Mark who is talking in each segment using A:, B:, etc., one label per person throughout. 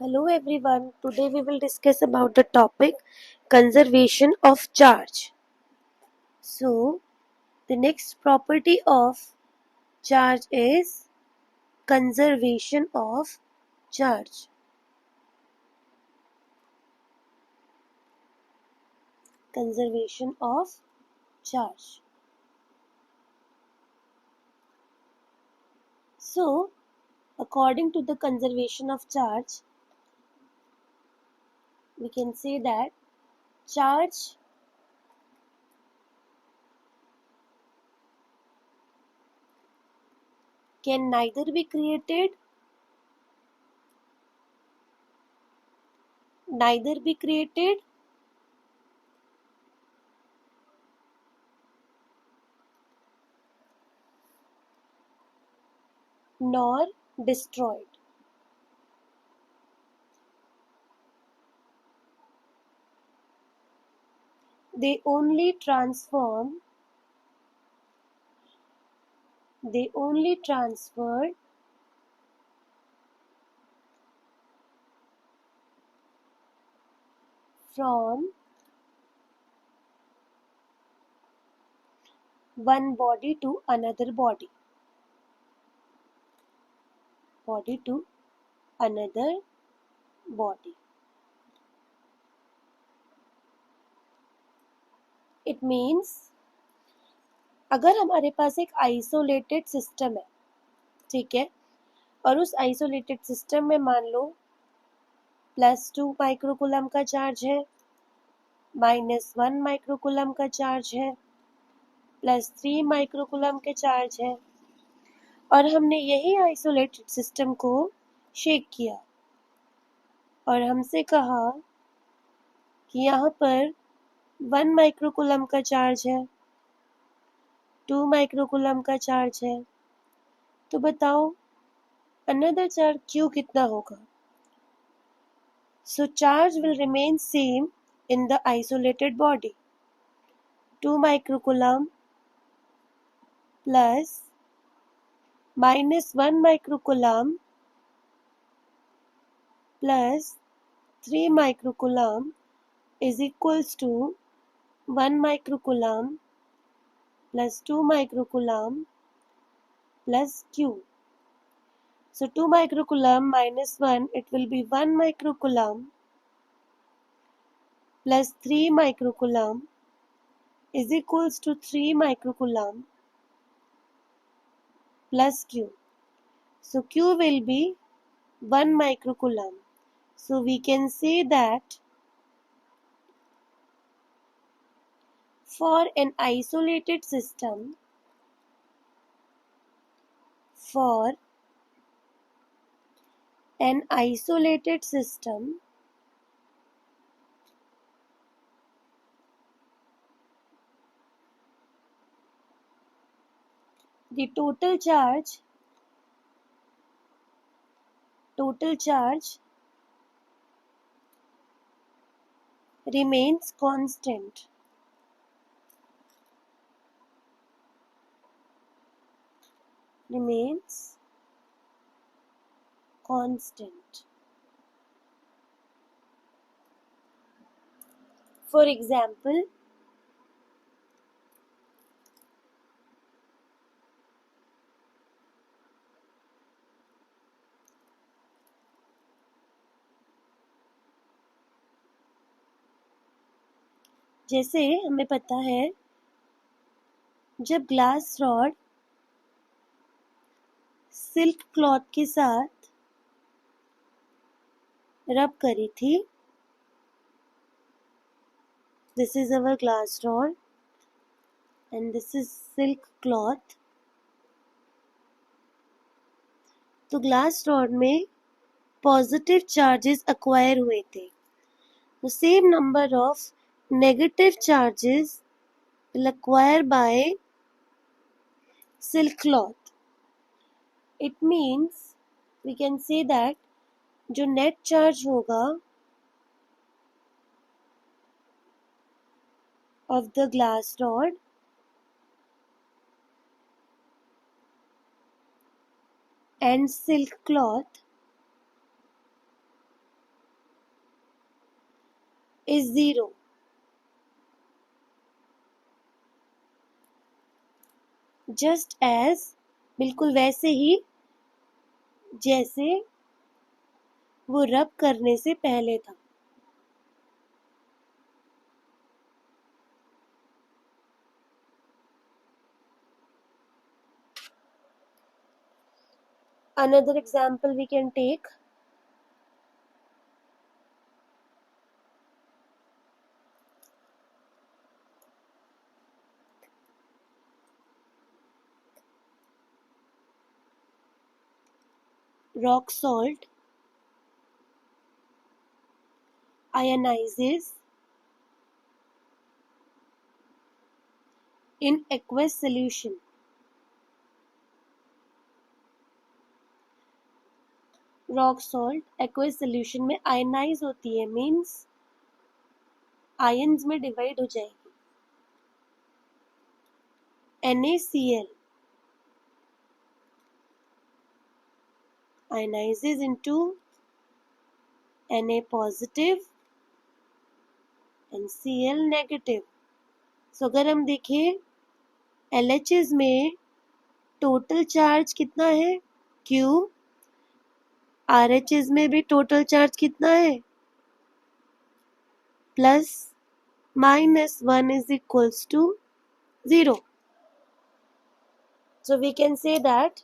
A: Hello everyone, today we will discuss about the topic conservation of charge. So, the next property of charge is conservation of charge. Conservation of charge. So, according to the conservation of charge, we can say that charge can neither be created nor destroyed. They only transfer from one body to another body to another body. It means अगर हमारे पास एक isolated system है, ठीक है, और उस isolated system में मान लो +2 माइक्रोकूलम का चार्ज है, -1 माइक्रोकूलम का चार्ज है, +3 माइक्रोकूलम के चार्ज है, और हमने यही आइसोलेटेड सिस्टम को शेक किया और हमसे कहा कि यहाँ पर 1 माइक्रोकूलम का चार्ज है, 2 माइक्रोकूलम का चार्ज है, तो बताओ अनदर चार्ज Q कितना होगा? So charge will remain same in the isolated body. 2 microcoulomb plus -1 microcoulomb plus 3 microcoulomb is equals to 1 microcoulomb plus 2 microcoulomb plus Q. So 2 microcoulomb minus 1, it will be 1 microcoulomb plus 3 microcoulomb is equals to 3 microcoulomb plus Q. So Q will be 1 microcoulomb. So we can say that for an isolated system, the total charge remains constant. For example, जैसे हमें पता है जब glass rod silk cloth के साथ रब करी थी, this is our glass rod and this is silk cloth, तो ग्लास रॉड में पॉजिटिव चार्जेस अक्वायर हुए थे. The same number of negative charges will acquire by silk cloth. It means we can say that जो net charge होगा of the glass rod and silk cloth is 0. Just as, बिल्कुल वैसे ही जैसे वो रब करने से पहले था. Another example we can take. Rock salt ionizes in aqueous solution. Rock salt aqueous solution में आयनाइज होती है, मींस आयंस में डिवाइड हो जाएगी. NaCl ionizes into Na positive and Cl negative. So अगर हम देखें LHS में टोटल चार्ज कितना है Q, RHS में भी टोटल चार्ज कितना है plus -1 is equals to 0. So we can say that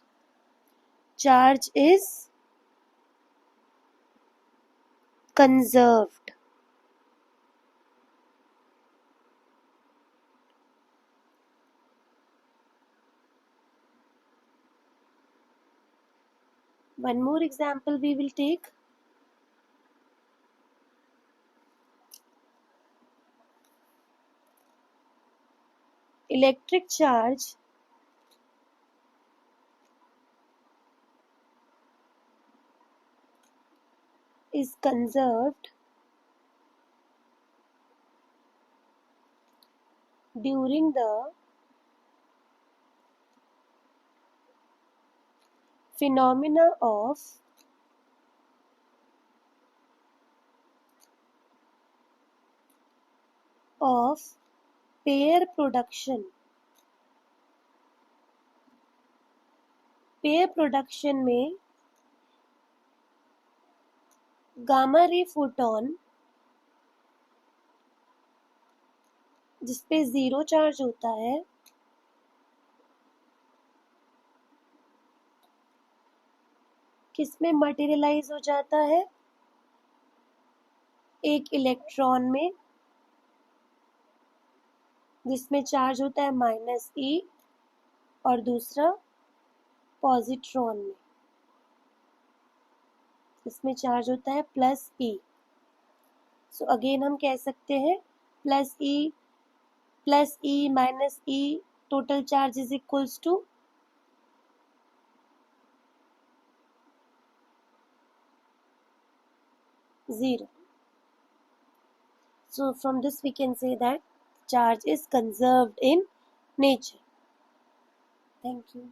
A: charge is conserved. One more example we will take. Electric charge is conserved during the phenomena of pair production. Pair production में gamma ray photon जिसपे 0 charge होता है किसमें materialise हो जाता है, एक electron में जिसमें चार्ज होता है -e और दूसरा पॉजिट्रॉन में जिसमें चार्ज होता है +e. सो अगेन हम कह सकते हैं +e -e total charge is equals to 0. So from this we can say that charge is conserved in nature. Thank you.